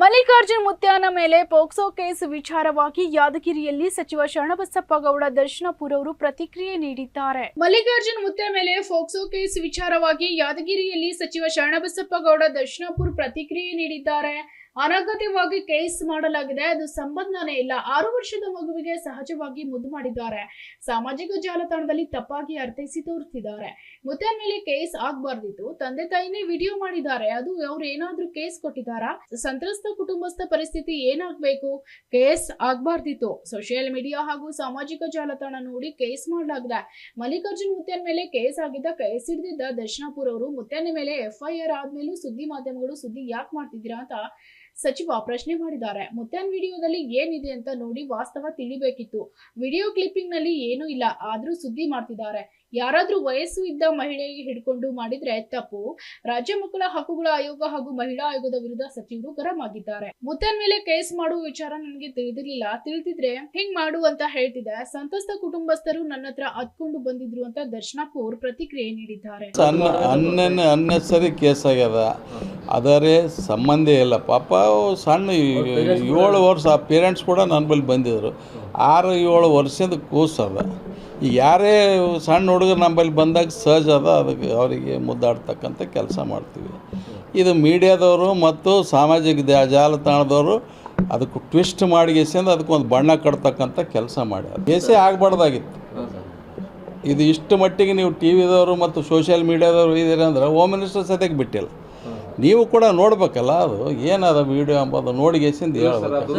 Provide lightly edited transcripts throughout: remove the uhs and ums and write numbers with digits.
ಮಲ್ಲಿಕಾರ್ಜುನ್ ಮುತ್ಯಾನ ಮೇಲೆ POCSO case ವಿಚಾರವಾಗಿ ಯಾದಗಿರಿಯಲ್ಲಿ ಸಚಿವ ಶರಣಬಸಪ್ಪ ಗೌಡ ದರ್ಶನಪುರ ಅವರು ಪ್ರತಿಕ್ರಿಯೆ ನೀಡಿದ್ದಾರೆ. ಮಲ್ಲಿಕಾರ್ಜುನ್ ಮುತ್ಯ ಮೇಲೆ ಪೋಕ್ಸೋ ಕೇಸ್ ವಿಚಾರವಾಗಿ ಯಾದಗಿರಿಯಲ್ಲಿ ಸಚಿವ ಶರಣಬಸಪ್ಪ ಗೌಡ ದರ್ಶನಪುರ ಪ್ರತಿಕ್ರಿಯೆ ನೀಡಿದ್ದಾರೆ. ಅನಗತ್ಯವಾಗಿ ಕೇಸ್ ಮಾಡಲಾಗಿದೆ, ಅದು ಸಂಬಂಧನೇ ಇಲ್ಲ. 6 ವರ್ಷದ ಮಗುವಿಗೆ ಸಹಜವಾಗಿ ಮುದ್ದು ಮಾಡಿದ್ದಾರೆ. ಸಾಮಾಜಿಕ ಜಾಲತಾಣದಲ್ಲಿ ತಪ್ಪಾಗಿ ಅರ್ಥೈಸಿ ತೋರಿಸಿದ್ದಾರೆ. ಮುತ್ಯಾನ್ ಮೇಲೆ ಕೇಸ್ ಆಗಬಾರ್ದಿತ್ತು. ತಂದೆ ತಾಯಿನೇ ವಿಡಿಯೋ ಮಾಡಿದ್ದಾರೆ. ಅದು ಅವ್ರು ಏನಾದ್ರೂ ಕೇಸ್ ಕೊಟ್ಟಿದ್ದಾರಾ? ಸಂತ್ರಸ್ತ ಕುಟುಂಬಸ್ಥ ಪರಿಸ್ಥಿತಿ ಏನಾಗಬೇಕು? ಕೇಸ್ ಆಗಬಾರ್ದಿತ್ತು. ಸೋಷಿಯಲ್ ಮೀಡಿಯಾ ಹಾಗೂ ಸಾಮಾಜಿಕ ಜಾಲತಾಣ ನೋಡಿ ಕೇಸ್ ಮಾಡಲಾಗಿದೆ. ಮಲ್ಲಿಕಾರ್ಜುನ್ ಮುತ್ಯಾನ್ ಮೇಲೆ ಕೇಸ್ ಆಗಿದ್ದ ಕೇಸ್ ಹಿಡಿದಿದ್ದ ದರ್ಶನಪುರ ಅವರು ಮುತ್ಯಾನ್ ಮೇಲೆ FIR ಆದ್ಮೇಲೂ ಸುದ್ದಿ ಮಾಧ್ಯಮಗಳು ಸುದ್ದಿ ಯಾಕೆ ಮಾಡ್ತಿದ್ದೀರಾ ಅಂತ ಸಚಿವ ಪ್ರಶ್ನೆ ಮಾಡಿದ್ದಾರೆ. ಮುತ್ಯಾನ್ ವಿಡಿಯೋದಲ್ಲಿ ಏನಿದೆ ಅಂತ ನೋಡಿ ವಾಸ್ತವ ತಿಳಿಬೇಕಿತ್ತು. ವಿಡಿಯೋ ಕ್ಲಿಪ್ಪಿಂಗ್ ನಲ್ಲಿ ಏನೂ ಇಲ್ಲ, ಆದ್ರೂ ಸುದ್ದಿ ಮಾಡ್ತಿದ್ದಾರೆ. ಯಾರಾದ್ರೂ ವಯಸ್ಸು ಇದ್ದ ಮಹಿಳೆಗೆ ಹಿಡ್ಕೊಂಡು ಮಾಡಿದ್ರೆ ತಪ್ಪು. ರಾಜ್ಯ ಮಕ್ಕಳ ಹಕ್ಕುಗಳ ಆಯೋಗ ಹಾಗೂ ಮಹಿಳಾ ಆಯೋಗದ ವಿರುದ್ಧ ಸಚಿವರು ಗರಂ ಆಗಿದ್ದಾರೆ. ಮುತ್ಯಾನ್ ಮೇಲೆ ಕೇಸ್ ಮಾಡುವ ವಿಚಾರ ನನಗೆ ತಿಳಿದಿರಲಿಲ್ಲ. ತಿಳಿದಿದ್ರೆ ಹಿಂಗ್ ಮಾಡು ಅಂತ ಹೇಳ್ತಿದ್ದೆ. ಸಂತ್ರಸ್ತ ಕುಟುಂಬಸ್ಥರು ನನ್ನ ಹತ್ರ ಹತ್ಕೊಂಡು ಬಂದಿದ್ರು ಅಂತ ದರ್ಶನಪುರ ಪ್ರತಿಕ್ರಿಯೆ ನೀಡಿದ್ದಾರೆ. ಅನ್ನೆಸರಿ ಕೇಸ್ ಆಗ್ಯದ, ಅದರೇ ಸಂಬಂಧ ಇಲ್ಲ. ಪಾಪ ಸಣ್ಣ 7 ವರ್ಷ ಪೇರೆಂಟ್ಸ್ ಕೂಡ ನನ್ನ ಬಳಿ ಬಂದಿದ್ರು. 6-7 ವರ್ಷದ ಕೂಸದ. ಈಗ ಯಾರೇ ಸಣ್ಣ ಹುಡುಗರು ನಮ್ಮಲ್ಲಿ ಬಂದಾಗ ಸಹಜ ಅದ, ಅದಕ್ಕೆ ಅವರಿಗೆ ಮುದ್ದಾಡ್ತಕ್ಕಂಥ ಕೆಲಸ ಮಾಡ್ತೀವಿ. ಇದು ಮೀಡಿಯಾದವರು ಮತ್ತು ಸಾಮಾಜಿಕ ಜಾಲತಾಣದವರು ಅದಕ್ಕೆ ಟ್ವಿಸ್ಟ್ ಮಾಡಿಗೆಸಿಂದ ಅದಕ್ಕೊಂದು ಬಣ್ಣ ಕಟ್ತಕ್ಕಂಥ ಕೆಲಸ ಮಾಡ್ಯಾರ. ಕೇಸೇ ಆಗಬಾರ್ದಾಗಿತ್ತು. ಇದು ಇಷ್ಟು ಮಟ್ಟಿಗೆ ನೀವು ಟಿ ವಿದವರು ಮತ್ತು ಸೋಷಿಯಲ್ ಮೀಡಿಯಾದವರು ಇದ್ದೀರಿ ಅಂದ್ರೆ ಹೋಮ್ ಮಿನಿಸ್ಟರ್ ಸದ್ಯಕ್ಕೆ ಬಿಟ್ಟಿಲ್ಲ. ನೀವು ಕೂಡ ನೋಡ್ಬೇಕಲ್ಲ, ಅದು ಏನದ ವಿಡಿಯೋ ಅಂಬೋದು ನೋಡಿಗೆಸಿಂದ ಹೇಳ್ಬೇಕು.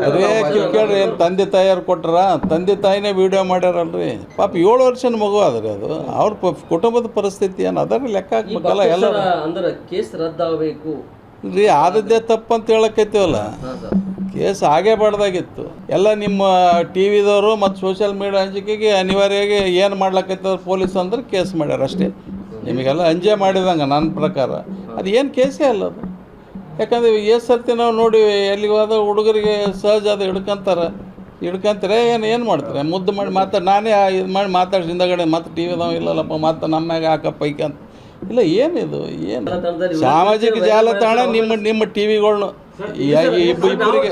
ಅದೇ ಕೇಳ್ರಿ, ಏನು ತಂದೆ ತಾಯಿಯರು ಕೊಟ್ರ? ತಂದೆ ತಾಯಿನೇ ವಿಡಿಯೋ ಮಾಡ್ಯಾರಲ್ರಿ. ಪಾಪ 7 ವರ್ಷದ ಮಗು ಅದ್ರಿ. ಅದು ಅವ್ರ ಕುಟುಂಬದ ಪರಿಸ್ಥಿತಿ ಏನು ಅದರ ಲೆಕ್ಕ ಹಾಕ್ಬೇಕಲ್ಲ. ಎಲ್ಲ ಕೇಸ್ ರದ್ದಾಗಬೇಕು ರೀ, ಆದದ್ದೇ ತಪ್ಪಂತ ಹೇಳಕೈತೀವಲ್ಲ. ಕೇಸ್ ಆಗೇಬಾರ್ದಾಗಿತ್ತು. ಎಲ್ಲ ನಿಮ್ಮ ಟಿ ವಿದವರು ಮತ್ತು ಸೋಷಿಯಲ್ ಮೀಡಿಯಾ ಹಂಚಿಕೆಗೆ ಅನಿವಾರ್ಯವಾಗಿ ಏನು ಮಾಡ್ಲಕ್ಕೈತದ ಪೊಲೀಸ್ ಅಂದ್ರೆ ಕೇಸ್ ಮಾಡ್ಯಾರ ಅಷ್ಟೇ. ನಿಮಗೆಲ್ಲ ಅಂಜೆ ಮಾಡಿದಂಗೆ ನನ್ನ ಪ್ರಕಾರ ಅದು ಏನು ಕೇಸೇ ಅಲ್ಲ ಅದು. ಯಾಕಂದರೆ ಎಷ್ಟು ಸರ್ತಿ ನಾವು ನೋಡಿ ಎಲ್ಲಿಗೆ ಹೋದ ಹುಡುಗರಿಗೆ ಸಹಜ ಅದು ಹಿಡ್ಕೊಂತಾರೆ. ಏನು ಮಾಡ್ತಾರೆ? ಮುದ್ದು ಮಾಡಿ ನಾನೇ ಇದು ಮಾಡಿ ಮಾತಾಡ್ಸಿ ಹಿಂದಗಡೆ ಮತ್ತೆ ಟಿ ವಿದವ ಇಲ್ಲಲ್ಲಪ್ಪ ಮತ್ತೆ ನಮ್ಮಾಗ ಹಾಕಪ್ಪ ಅಂತ ಇಲ್ಲ. ಏನಿದು ಏನು ಸಾಮಾಜಿಕ ಜಾಲತಾಣ ನಿಮ್ಮ ಟಿ ವಿಗಳ್ನು ಇಬ್ಬರಿಗೆ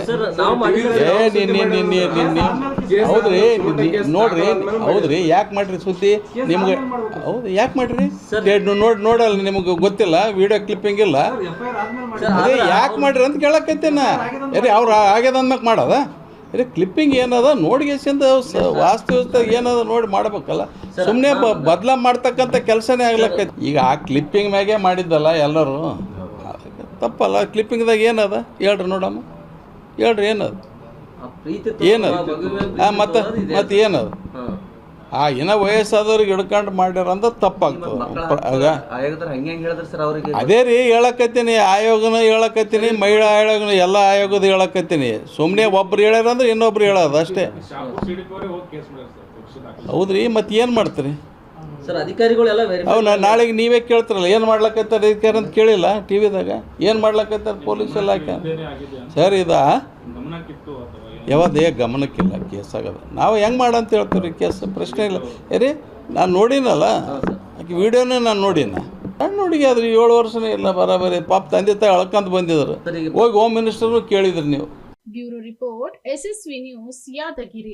ಹೌದ್ರಿ ನೋಡ್ರಿ. ಹೌದ್ರಿ, ಯಾಕೆ ಮಾಡ್ರಿ ಸುದ್ದಿ ನಿಮ್ಗೆ? ಹೌದು, ಯಾಕೆ ಮಾಡ್ರಿ? ನೋಡಲ್ಲ, ನಿಮ್ಗೆ ಗೊತ್ತಿಲ್ಲ, ವಿಡಿಯೋ ಕ್ಲಿಪ್ಪಿಂಗ್ ಇಲ್ಲ. ಅದೇ ಯಾಕೆ ಮಾಡ್ರಿ ಅಂತ ಕೇಳಕ್ಕೈತೇನ? ಅವ್ರು ಆಗ್ಯದ ಅಂದ್ಮೇಲೆ ಮಾಡೋದ? ಕ್ಲಿಪ್ಪಿಂಗ್ ಏನದ ನೋಡಿಗೆಸಿಂದ ವಾಸ್ತವಿಕತೆ ಏನದ ನೋಡಿ ಮಾಡ್ಬೇಕಲ್ಲ. ಸುಮ್ಮನೆ ಬದಲ ಮಾಡ್ತಕ್ಕಂಥ ಕೆಲಸನೇ ಆಗ್ಲಕ್ಕೈತಿ. ಈಗ ಆ ಕ್ಲಿಪ್ಪಿಂಗ್ ಮ್ಯಾಗೆ ಮಾಡಿದ್ದಲ್ಲ ಎಲ್ಲರೂ, ತಪ್ಪಲ್ಲ. ಕ್ಲಿಪ್ಪಿಂಗ್ದಾಗ ಏನದ ಹೇಳ್ರಿ ನೋಡಮ್ಮ, ಹೇಳ್ರಿ ಏನದು? ಮತ್ತೆ ಏನದು? ಏನೋ ವಯಸ್ಸಾದವ್ರಿಗೆ ಹಿಡ್ಕೊಂಡು ಮಾಡ್ಯಾರ ಅಂದ್ರೆ ತಪ್ಪಾಗ್ತದೆ. ಅದೇ ರೀ ಹೇಳಕತ್ತೀನಿ, ಆಯೋಗನ ಹೇಳಕತ್ತೀನಿ, ಮಹಿಳಾ ಆಯೋಗನ ಎಲ್ಲ ಆಯೋಗದ ಹೇಳಕತ್ತೀನಿ. ಸುಮ್ಮನೆ ಒಬ್ರು ಹೇಳ್ಯಾರಂದ್ರೆ ಇನ್ನೊಬ್ರು ಹೇಳೋದು ಅಷ್ಟೇ. ಹೌದ್ರಿ, ಮತ್ತೆ ಏನು ಮಾಡ್ತೀರಿ? ನಾಳೆಗೆ ನೀವೇ ಕೇಳ್ತಾರಲ್ಲ ಏನು ಮಾಡ್ಲಕ್ಕೈತಾರೆ ಅಧಿಕಾರಿ ಅಂತ ಕೇಳಿಲ್ಲ ಟಿ ವಿದಾಗ? ಏನು ಮಾಡ್ಲಕ್ಕೈತಾರೆ ಪೊಲೀಸ್ ಎಲ್ಲ ಸರ್? ಇದಾ ಯಾವದೇ ಗಮನಕ್ಕಿಲ್ಲ, ಕೇಸ್ ಆಗೋದು. ನಾವು ಹೆಂಗೆ ಮಾಡಂತ ಹೇಳ್ತೀವಿ ಕೇಸ್? ಪ್ರಶ್ನೆ ಇಲ್ಲ ರೀ. ನಾನು ನೋಡಿನಲ್ಲ ಆಕೆ ವಿಡಿಯೋನೇ, ನಾನು ನೋಡಿಗೆ ಆದ್ರೆ 7 ವರ್ಷನೇ ಇಲ್ಲ ಬರಾಬರಿ. ಪಾಪ ತಂದೆ ತಾಯಿ ಅಳ್ಕೊಂತ ಬಂದಿದ್ರು. ಹೋಗಿ ಹೋಮ್ ಮಿನಿಸ್ಟರ್ನು ಕೇಳಿದ್ರಿ ನೀವು. Bureau report, SSV news, Yadgir.